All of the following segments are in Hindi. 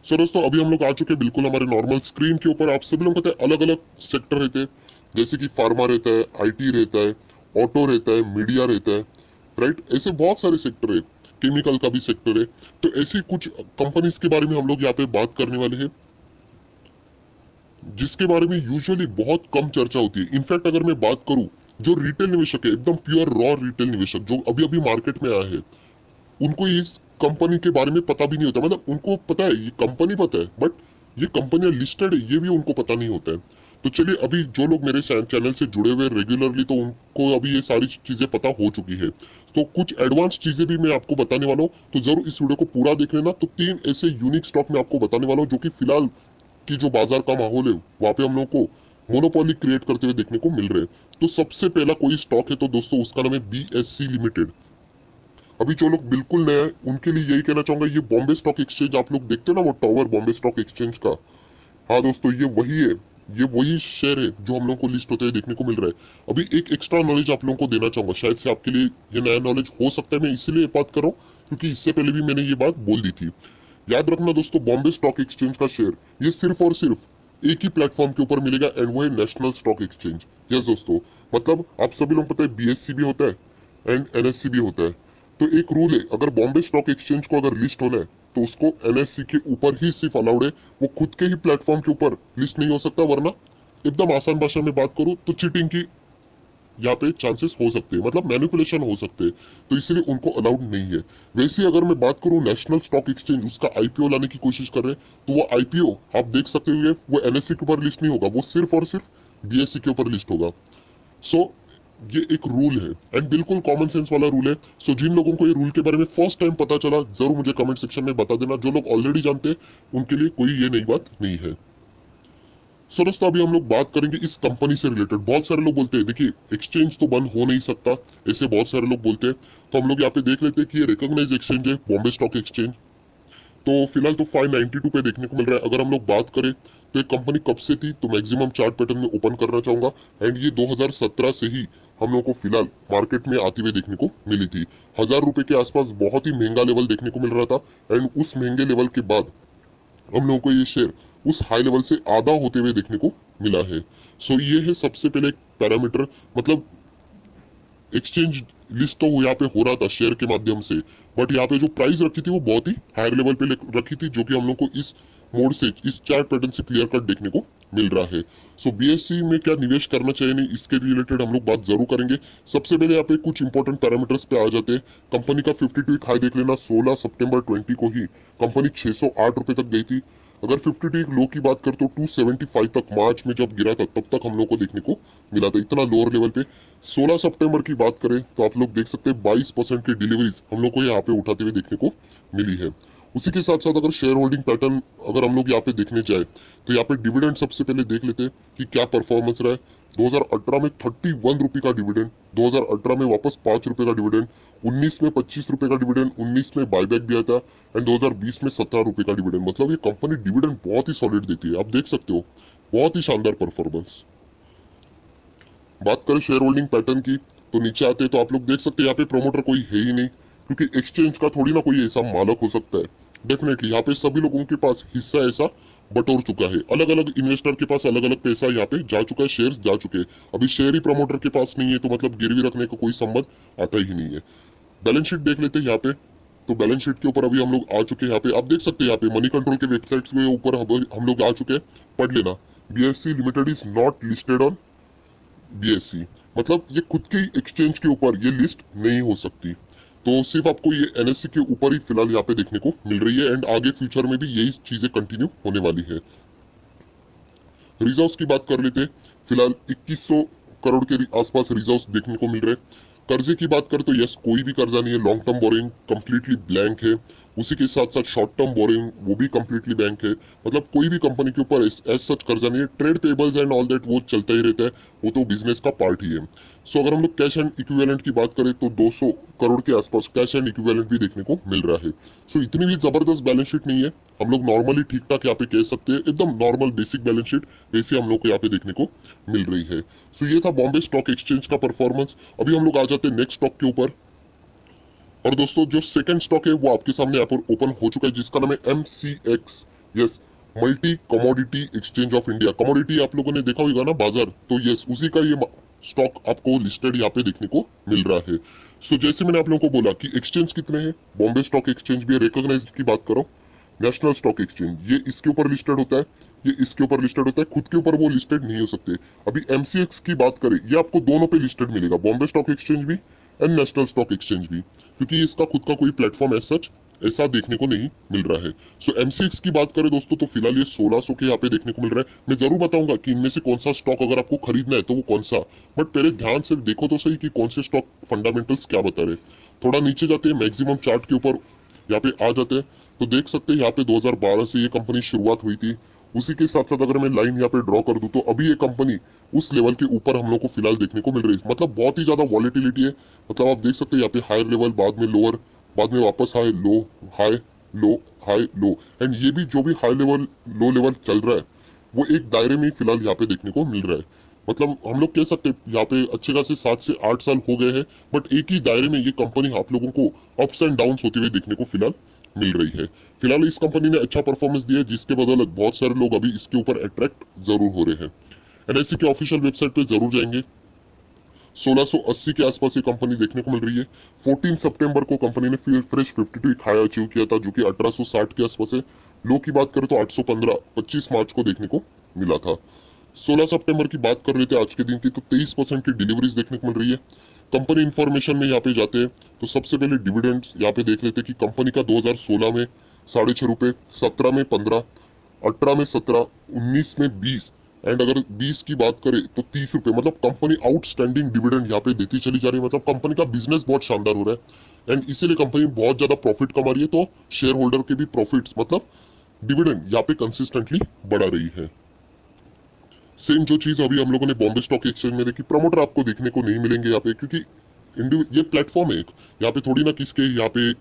सो दोस्तों अभी हम लोग आ चुके हैं बिल्कुल हमारे नॉर्मल स्क्रीन के ऊपर। आप सभी लोग पता है अलग अलग सेक्टर रहते हैं, जैसे कि फार्मा रहता है, आईटी रहता है, ऑटो रहता है, मीडिया रहता है, राइट। ऐसे बहुत सारे सेक्टर है, केमिकल का भी सेक्टर है। तो ऐसी कुछ कंपनीज के बारे में हम लोग यहाँ पे बात करने वाले हैं, जिसके बारे में यूजुअली बहुत कम चर्चा होती है। इनफैक्ट अगर मैं बात करूं, जो रिटेल निवेशक है, एकदम प्योर रॉ रिटेल निवेशक जो अभी अभी मार्केट में आया है, उनको इस कंपनी के बारे में पता भी नहीं होता। मतलब उनको पता है, ये कंपनी पता है, बट ये कंपनियां लिस्टेड है ये भी उनको पता नहीं होता है। तो चलिए, अभी जो लोग मेरे चैनल से जुड़े हुए रेगुलरली, तो उनको अभी ये सारी चीजें पता हो चुकी है। तो कुछ एडवांस चीजें भी मैं आपको बताने वाला हूँ, तो जरूर इस वीडियो को पूरा देख लेना। तो 3 ऐसे यूनिक स्टॉक मैं आपको बताने वाला हूँ, जो कि फिलहाल की जो बाजार का माहौल है वहां पे हम लोग को मोनोपोली क्रिएट करते हुए देखने को मिल रहे हैं। तो सबसे पहला कोई स्टॉक है, तो दोस्तों उसका नाम है BSC लिमिटेड। अभी जो लोग बिल्कुल नए हैं उनके लिए यही कहना चाहूंगा, ये बॉम्बे स्टॉक एक्सचेंज आप लोग देखते हो ना, वो टावर बॉम्बे स्टॉक एक्सचेंज का। हाँ दोस्तों, ये वही है। ये वही शेयर है जो हम लोग को लिस्ट होते हुए देखने को मिल रहा है। अभी एक एक्स्ट्रा नॉलेज आप लोगों को देना चाहूंगा, शायद से आपके लिए ये नया नॉलेज हो सकता है। मैं इसीलिए ये बात कर रहा हूँ क्योंकि इससे पहले भी मैंने ये बात बोल दी थी। याद रखना दोस्तों, बॉम्बे स्टॉक एक्सचेंज का शेयर ये सिर्फ और सिर्फ एक ही प्लेटफॉर्म के ऊपर मिलेगा, एंड वो है नेशनल स्टॉक एक्सचेंज। यस दोस्तों, मतलब आप सभी लोग पता है BSC भी होता है एंड NSE भी होता है। तो एक रूल है, अगर बॉम्बे स्टॉक एक्सचेंज को अगर लिस्ट होना है तो उसको NSE के ऊपर ही सिर्फ अलाउड है, वो खुद के ही प्लेटफॉर्म के ऊपर लिस्ट नहीं हो सकता। वरना एकदम आसान भाषा में बात करूं तो चीटिंग की यहाँ पे चांसेस हो सकते हैं, मतलब मैनिपुलेशन हो सकते हैं। तो इसलिए उनको अलाउड नहीं है। वैसे ही अगर मैं बात करूं नेशनल स्टॉक एक्सचेंज, उसका IPO लाने की कोशिश कर रहे हैं, तो वो IPO आप देख सकते हुए वो NSE के ऊपर लिस्ट नहीं होगा, वो सिर्फ और सिर्फ BSE के ऊपर लिस्ट होगा। सो ये एक रूल है, एंड बिल्कुल कॉमन सेंस वाला रूल है। सो जिन लोगों को ये रूल के बारे में फर्स्ट टाइम पता चला, जरूर मुझे कमेंट सेक्शन में बता देना। जो लोग ऑलरेडी जानते हैं उनके लिए कोई ये नई बात नहीं है। सो दोस्तों अभी हम लोग बात करेंगे इस कंपनी से रिलेटेड। बहुत सारे लोग बोलते हैं, देखिए एक्सचेंज तो बंद हो नहीं सकता, ऐसे बहुत सारे लोग बोलते हैं। तो हम लोग यहाँ पे देख लेते हैं कि ये रिकॉग्नाइज एक्सचेंज है बॉम्बे स्टॉक एक्सचेंज। तो फिलहाल तो 592 पे देखने को मिल रहा है। अगर हम लोग बात करें तो एक कंपनी कब से थी, तो मैक्सिमम चार्ट पैटर्न में ओपन करना चाहूंगा। एंड ये 2017 से ही हम लोगों को फिलहाल मार्केट में आती हुई देखने को मिली थी। 1000 रुपए के आसपास बहुत ही महंगा लेवल देखने को मिल रहा था, एंड उस महंगे लेवल के बाद हम लोगों को ये शेयर उस हाई लेवल से आधा होते हुए देखने को मिला है। सो ये है सबसे पहले एक पैरामीटर। मतलब एक्सचेंज लिस्ट तो यहाँ पे हो रहा था शेयर के माध्यम से, बट यहाँ पे जो प्राइस रखी थी वो बहुत ही हायर लेवल पे रखी थी, जो कि हम लोग को इस मोड से, इस चार्ट पैटर्न से क्लियर कट देखने को मिल रहा है। सो BSC में क्या निवेश करना चाहिए नहीं, इसके रिलेटेड हम लोग बात जरूर करेंगे। सबसे पहले यहाँ पे कुछ इंपॉर्टेंट पैरामीटर्स पे आ जाते हैं। कंपनी का 52 हाई देख लेना, 16 सितंबर 20 को ही कंपनी 608 रुपए तक गई थी। अगर 52 लो की बात कर तो 275 तक मार्च में जब गिरा था, तब तक हम लोग को देखने को मिला था, इतना लोअर लेवल पे। 16 सितंबर की बात करें तो आप लोग देख सकते हैं 22% की डिलीवरीज हम लोग को यहाँ पे उठाते हुए देखने को मिली है। उसी के साथ साथ अगर शेयर होल्डिंग पैटर्न अगर हम लोग यहाँ पे देखने जाए, तो यहाँ पे डिविडेंड सबसे पहले देख लेते हैं कि क्या परफॉर्मेंस रहा है। 2018 में 31 रुपए का डिविडेंड, 2018 में वापस 5 रुपए का डिविडेंड, 19 में 25 रुपए का डिविडेंड, 19 में बायबैक भी आया था, एंड 2020 में 17 रुपए का डिविडेंड। मतलब ये कंपनी डिविडेंड बहुत ही सॉलिड देती है, आप देख सकते हो, बहुत ही शानदार परफॉर्मेंस। बात करें शेयर होल्डिंग पैटर्न की, तो नीचे आते हैं तो आप लोग देख सकते हैं यहाँ पे प्रोमोटर कोई है ही नहीं, क्योंकि एक्सचेंज का थोड़ी ना कोई ऐसा मालक हो सकता है। डेफिनेटली यहाँ पे सभी लोगों के पास हिस्सा ऐसा बटोर चुका है, अलग अलग इन्वेस्टर के पास अलग अलग पैसा यहाँ पे जा चुका है, शेयर्स जा चुके हैं। अभी शेयर ही प्रमोटर के पास नहीं है, तो मतलब गिरवी रखने का कोई संबंध आता ही नहीं है। बैलेंस शीट देख लेते हैं यहाँ पे। तो बैलेंस शीट के ऊपर अभी हम लोग आ चुके हैं। यहाँ पे आप देख सकते हैं, यहाँ पे मनी कंट्रोल के वेबसाइट्स में ऊपर हम लोग आ चुके हैं। पढ़ लेना, BSC limited is not listed on BSC, मतलब ये खुद के एक्सचेंज के ऊपर ये लिस्ट नहीं हो सकती। तो सिर्फ आपको ये NSE के ऊपर ही फिलहाल यहाँ पे देखने को मिल रही है, एंड आगे फ्यूचर में भी यही चीजें कंटिन्यू होने वाली है। रिजर्व्स की बात कर लेते हैं। फिलहाल 2100 करोड़ के आसपास रिजर्व्स देखने को मिल रहे हैं। कर्जे की बात करें तो यस, कोई भी कर्जा नहीं है। Long term borrowing completely blank है। उसी के साथ साथ शॉर्ट टर्म बोरिंग वो भी कंप्लीटली बैंक है। मतलब कोई भी कंपनी के ऊपर एज सच कर्जा नहीं है। Trade payables and all that वो चलता ही रहता है, वो तो बिजनेस का पार्ट ही है। सो अगर हम लोग कैश एंड इक्विवेलेंट की बात करें तो 200 करोड़ के आसपास कैश एंड इक्विवेलेंट भी देखने को मिल रहा है। सो इतनी भी जबरदस्त बैलेंस शीट नहीं है, हम लोग नॉर्मली ठीक ठाक यहाँ पे कह सकते हैं, एकदम नॉर्मल बेसिक बैलेंस शीट वैसे हम लोग को यहाँ पे देखने को मिल रही है। सो ये था बॉम्बे स्टॉक एक्सचेंज का परफॉर्मेंस। अभी हम लोग आ जाते हैं नेक्स्ट स्टॉक के ऊपर। और दोस्तों जो सेकंड स्टॉक है वो आपके सामने यहाँ पर ओपन हो चुका है, जिसका नाम है MCX yes, multi commodity exchange of India. Commodity आप लोगों ने देखा होगा ना, बाजार, तो यस उसी का ये स्टॉक आपको लिस्टेड यहाँ पे देखने को मिल रहा है। सो जैसे मैंने आप लोगों को बोला कि एक्सचेंज कितने हैं, बॉम्बे स्टॉक एक्सचेंज भी रिकॉग्नाइज की बात करो, नेशनल स्टॉक एक्सचेंज ये इसके ऊपर लिस्टेड होता है, ये इसके ऊपर लिस्टेड होता है, खुद के ऊपर वो लिस्टेड नहीं हो सकते। अभी एमसीएक्स की बात करें, ये आपको दोनों पे लिस्टेड मिलेगा, बॉम्बे स्टॉक एक्सचेंज भी एंड नेशनल स्टॉक एक्सचेंज भी, क्योंकि इसका खुद का कोई प्लेटफॉर्म एज सच ऐसा देखने को नहीं मिल रहा है। सो एमसीएक्स की बात करें दोस्तों, तो फिलहाल ये 1600 के यहाँ पे देखने को मिल रहा है। मैं जरूर बताऊंगा कि इनमें से कौन सा स्टॉक अगर आपको खरीदना है तो वो कौन सा, बट पहले ध्यान से देखो तो सही कि कौन से स्टॉक फंडामेंटल्स क्या बता रहे। थोड़ा नीचे जाते हैं, मैक्सिमम चार्ट के ऊपर यहाँ पे आ जाते हैं, तो देख सकते हैं यहाँ पे 2012 से ये कंपनी शुरुआत हुई थी। उसी के साथ साथ अगर मैं लाइन यहाँ पे ड्रॉ कर दूं तो अभी ये कंपनी उस लेवल के ऊपर हम लोग को फिलहाल देखने को मिल रही है। मतलब बहुत ही ज्यादा वॉलेटिलिटी है। मतलब आप देख सकते हैं यहाँ पे हायर लेवल, बाद में लोअर, बाद में वापस high low, high low, high low, and ये भी जो भी हाई लेवल लो लेवल चल रहा है वो एक दायरे में ही फिलहाल यहाँ पे देखने को मिल रहा है। मतलब हम लोग कह सकते हैं यहाँ पे अच्छे खासे 7 से 8 साल हो गए हैं, बट एक ही दायरे में ये कंपनी आप लोगों को अप्स एंड डाउन होते हुए देखने को फिलहाल मिल रही है। फिलहाल इस कंपनी ने अच्छा परफॉर्मेंस दिया है, जिसके बदौलत बहुत सारे लोग अभी इसके ऊपर अट्रैक्ट जरूर हो रहे हैं। एनएससी के ऑफिशियल वेबसाइट पे जरूर जाएंगे। 1680 के आसपास ये कंपनी देखने को मिल रही है। 14 सितंबर को कंपनी ने फिर फ्रेश 52 हाई अचीव किया था, जो कि 1860 के आसपास है। लो की बात करें तो 815 25 मार्च को देखने को मिला था। 16 सितंबर की बात कर रहे थे आज के दिन की, तो 23% की डिलीवरीज देखने को मिल रही है। कंपनी इंफॉर्मेशन में यहाँ पे जाते हैं तो सबसे पहले डिविडेंड यहाँ पे देख लेते हैं कि कंपनी का 2016 में 6.5 रुपए, 17 में 15, 18 में 17, 19 में 20, एंड अगर 20 की बात करें तो 30 रुपए। मतलब कंपनी आउटस्टैंडिंग डिविडेंड यहाँ पे देती चली जा रही है। मतलब कंपनी का बिजनेस बहुत शानदार हो रहा है, एंड इसीलिए कंपनी बहुत ज्यादा प्रॉफिट कमा रही है, तो शेयर होल्डर के भी प्रॉफिट्स मतलब डिविडेंड यहाँ पे कंसिस्टेंटली बढ़ा रही है। सेम जो चीज अभी हम लोगों ने बॉम्बे स्टॉक एक्सचेंज में देखी, प्रमोटर आपको देखने को नहीं मिलेंगे यहाँ पे, क्योंकि ये प्लेटफॉर्म है एक, यहाँ पे थोड़ी ना किसके यहाँ पे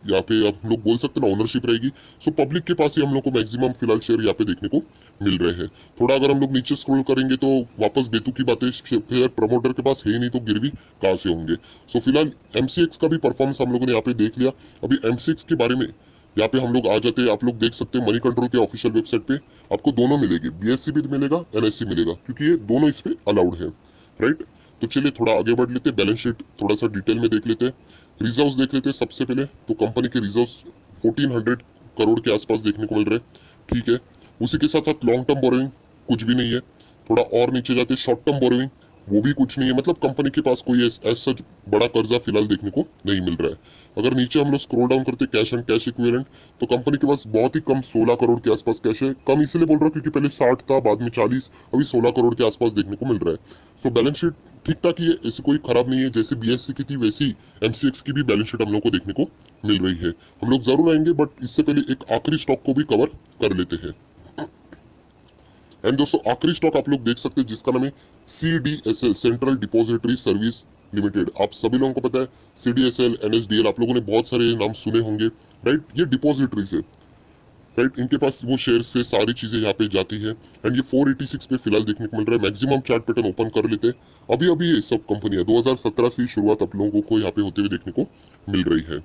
हम लोग बोल सकते हैं ना ओनरशिप रहेगी। सो पब्लिक के पास ही हम लोग को मैक्सिमम फिलहाल शेयर यहाँ पे देखने को मिल रहे हैं। थोड़ा अगर हम लोग नीचे स्क्रॉल करेंगे तो वापस बेतु की बातें, फिर प्रमोटर के पास है ही नहीं तो गिरवी कहाँ से होंगे। सो फिलहाल एमसीएक्स का भी परफॉर्मेंस हम लोगों ने यहाँ पे देख लिया। अभी एमसीएक्स के बारे में यहाँ पे हम लोग आ जाते हैं। आप लोग देख सकते हैं मनी कंट्रोल के ऑफिशियल वेबसाइट पे आपको दोनों मिलेगी, बीएससी भी मिलेगा, एनएससी मिलेगा, क्योंकि ये दोनों इस पे अलाउड है, राइट। तो चलिए थोड़ा आगे बढ़ लेते हैं, बैलेंस शीट थोड़ा सा डिटेल में देख लेते हैं। रिजर्व्स देख लेते हैं सबसे पहले। तो कंपनी के रिजर्व्स 1400 करोड़ के आसपास देखने को मिल रहे हैं, ठीक है। उसी के साथ साथ लॉन्ग टर्म बोरोइंग कुछ भी नहीं है। थोड़ा और नीचे जाते शॉर्ट टर्म बोरोइंग, वो भी कुछ नहीं है। मतलब कंपनी के पास कोई एज सच बड़ा कर्जा फिलहाल देखने को नहीं मिल रहा है। अगर नीचे हम लोग स्क्रॉल डाउन करते कैश एंड कैश इक्विवेलेंट, तो कंपनी के पास बहुत ही कम 16 करोड़ के आसपास कैश है। कम इसलिए बोल रहा हूँ क्योंकि पहले 60 था, बाद में 40, अभी 16 करोड़ के आसपास देखने को मिल रहा है। सो बैलेंस शीट ठीक ठाक ही है, ऐसी कोई खराब नहीं है। जैसे बीएससी की थी वैसी एमसीएक्स की भी बैलेंस शीट हम लोग को देखने को मिल रही है। हम लोग जरूर आएंगे, बट इससे पहले एक आखिरी स्टॉक को भी कवर कर लेते हैं। एंड दोस्तों आखिरी स्टॉक आप लोग देख सकते हैं जिसका नाम है CDSL, central depository service limited. आप सभी लोगों को पता है CDSL, NSDL, आप लोगों ने बहुत सारे नाम सुने होंगे, राइट। ये डिपॉजिटरीज है, राइट। इनके पास वो शेयर से सारी चीजें यहाँ पे जाती है, एंड ये 486 पे फिलहाल देखने को मिल रहा है। मैक्सिमम चार्ट पैटर्न ओपन कर लेते हैं। अभी अभी ये सब कंपनियां 2017 से ही शुरुआत आप लोगों को यहाँ पे होते हुए देखने को मिल रही है।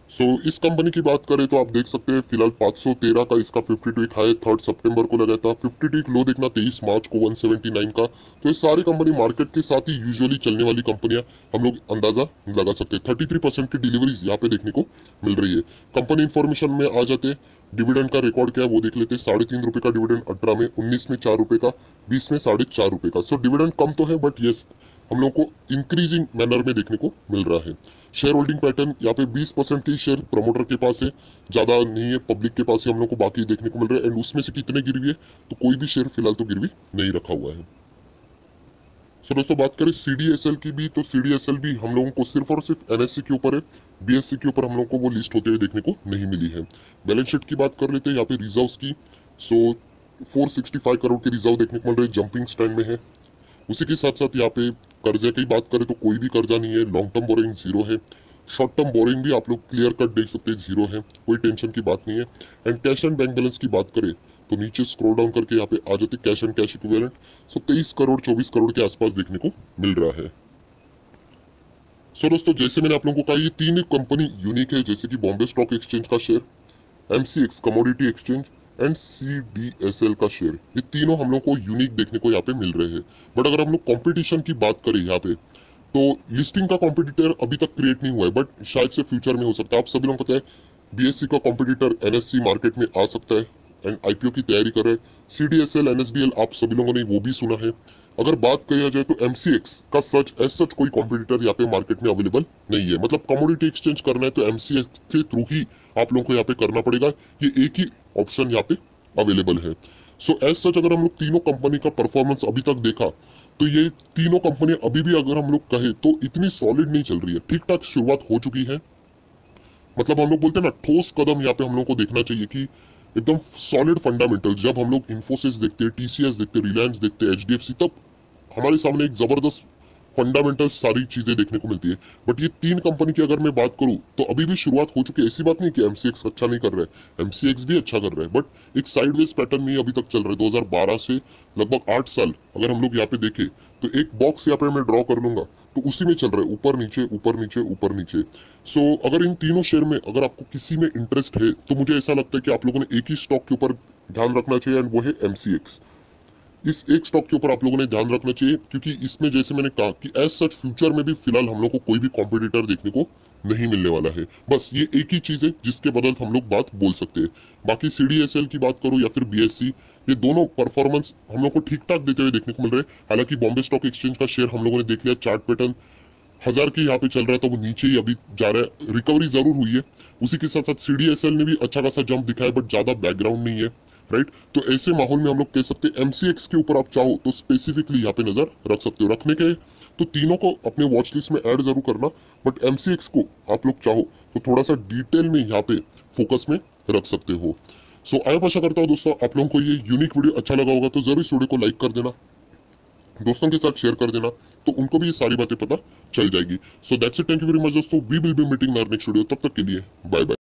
सो इस कंपनी की बात करें तो आप देख सकते हैं फिलहाल 513 का इसका 52 एक हाई 3 सितंबर को लगा था। 52 एक लो देखना 23 मार्च को 179 का। तो ये सारी कंपनी मार्केट के साथ ही यूजुअली चलने वाली कंपनियां हम लोग अंदाजा लगा सकते हैं। 33% की डिलीवरीज यहाँ पे देखने को मिल रही है। कंपनी इन्फॉर्मेशन में आ जाते, डिविडेंड का रिकॉर्ड क्या है वो देख लेते हैं। 3.5 रुपए का डिविडेंड 18 में, 19 में 4 रुपए का, 20 में 4.5 रुपए का। सो डिविडेंड कम तो है, बट यस हम लोग को इंक्रीजिंग मैनर में देखने को मिल रहा है। शेयर होल्डिंग पैटर्न यहाँ पे 20% की शेयर प्रमोटर के पास है, ज्यादा नहीं है। पब्लिक के पास ही हम लोग को बाकी देखने को मिल रहा है। एंड उसमें से कितने गिरवी है, तो कोई भी शेयर फिलहाल तो गिरवी नहीं रखा हुआ है। सो दोस्तों बात करें CDSL की भी, तो CDSL भी हम लोगों को सिर्फ और सिर्फ NSE के ऊपर है, BSE के ऊपर हम लोग को वो लिस्ट होते हुए देखने को नहीं मिली है। बैलेंस शीट की बात कर लेते हैं यहाँ पे रिजर्व की। सो 465 करोड़ के रिजर्व देखने को मिल रहे हैं, जंपिंग स्टैंड में है। उसी के साथ साथ यहाँ पे कर्जे की बात करें तो कोई भी कर्जा नहीं है। लॉन्ग टर्म बोरिंग जीरो है। शॉर्ट टर्म बोरिंग भी आप लोग क्लियर कट देख सकते हैं, जीरो है, कोई टेंशन की बात नहीं है। And cash and bank balance की बात करें तो नीचे स्क्रॉल डाउन करके यहाँ पे आ जाते कैश एंड कैश इक्विवेलेंट। सो 23 करोड़ 24 करोड़ के आसपास देखने को मिल रहा है। सो दोस्तों जैसे मैंने आप लोगों को कहा ये तीन कंपनी यूनिक है, जैसे कि बॉम्बे स्टॉक एक्सचेंज का share, MCX commodity exchange and CDSL का शेयर, ये तीनों हम लोग को यूनिक देखने को यहाँ पे मिल रहे हैं। बट अगर हम लोग कंपटीशन की बात करें यहाँ पे, तो लिस्टिंग का कॉम्पिटिटर अभी तक क्रिएट नहीं हुआ है, बट शायद से फ्यूचर में हो सकता है। आप सभी लोगों को पता है BSE का कॉम्पिटिटर NSE मार्केट में आ सकता है एंड IPO की तैयारी कर रहे हैं। CDSL NSDL आप सभी लोगों ने वो भी सुना है। अगर बात किया जाए तो MCX का सच कोई कॉम्पिटिटर यहाँ पे मार्केट में अवेलेबल नहीं है। मतलब कमोडिटी एक्सचेंज करना है तो MCX के थ्रू ही आप लोगों को यहाँ पे करना पड़ेगा। ये एक ही ऑप्शन यहाँ पे अवेलेबल है। सो एज सच अगर हम लोग तीनों कंपनी का परफॉर्मेंस अभी तक देखा, तो ये तीनों कंपनी अभी भी अगर हम लोग कहें तो इतनी सॉलिड नहीं चल रही है। ठीक ठाक शुरुआत हो चुकी है, मतलब हम लोग बोलते हैं ना, ठोस कदम यहाँ पे हम लोग को देखना चाहिए कि एकदम सॉलिड फंडामेंटल्स। जब हम लोग इन्फोसिस देखते हैं, TCS देखते हैं, रिलायंस देखते हैं, HDFC, तब हमारे सामने एक जबरदस्त फंडामेंटल सारी चीजें देखने को मिलती है। बट ये तीन कंपनी की अगर मैं बात करूं तो अभी भी शुरुआत हो चुकी है। ऐसी बात नहीं कि MCX अच्छा नहीं कर रहा है, MCX भी अच्छा कर रहा है, बट एक साइडवेज पैटर्न में अभी तक चल रहा है। 2012 से लगभग 8 साल अगर हम लोग यहाँ पे देखें तो एक बॉक्स यहाँ पे मैं ड्रॉ कर लूंगा, तो उसी में चल रहा है, ऊपर नीचे ऊपर नीचे ऊपर नीचे। सो अगर इन तीनों शेयर में अगर आपको किसी में इंटरेस्ट है, तो मुझे ऐसा लगता है कि आप लोगों ने एक ही स्टॉक के ऊपर ध्यान रखना चाहिए, एंड वो है MCX। इस एक स्टॉक के ऊपर आप लोगों ने ध्यान रखना चाहिए, क्योंकि इसमें जैसे मैंने कहा कि एज सच फ्यूचर में भी फिलहाल हम लोग को कोई भी कॉम्पिटिटर देखने को नहीं मिलने वाला है। बस ये एक ही चीज है जिसके बदल हम लोग बात बोल सकते हैं। बाकी CDSL की बात करो या फिर BSE, ये दोनों परफॉर्मेंस हम लोग को ठीक ठाक देते हुए देखने को मिल रहे हैं। हालांकि बॉम्बे स्टॉक एक्सचेंज का शेयर हम लोगों ने देख लिया, चार्ट पैटर्न 1000 के यहाँ पे चल रहा है, तो वो नीचे ही अभी जा रहा है। रिकवरी जरूर हुई है, उसी के साथ साथ CDSL ने भी अच्छा खासा जंप दिखाया, बट ज्यादा बैकग्राउंड नहीं है, राइट। तो ऐसे माहौल में हम लोग कह सकते हैं MCX के ऊपर आप चाहो तो स्पेसिफिकली यहाँ पे नजर रख सकते हो। रखने के तो तीनों को अपने वॉच लिस्ट में ऐड जरूर करना, बट MCX को आप लोग चाहो तो थोड़ा सा डिटेल में यहाँ पे फोकस में रख सकते हो। सो आई आशा करता हूँ दोस्तों आप लोगों को ये यूनिक वीडियो अच्छा लगा होगा, तो जरूर इस वीडियो को लाइक कर देना, दोस्तों के साथ शेयर कर देना, तो उनको भी ये सारी बातें पता चल जाएगी। So that's it, thank you very much दोस्तों, we will be meeting in our next video. तब तक के लिए बाय बाय।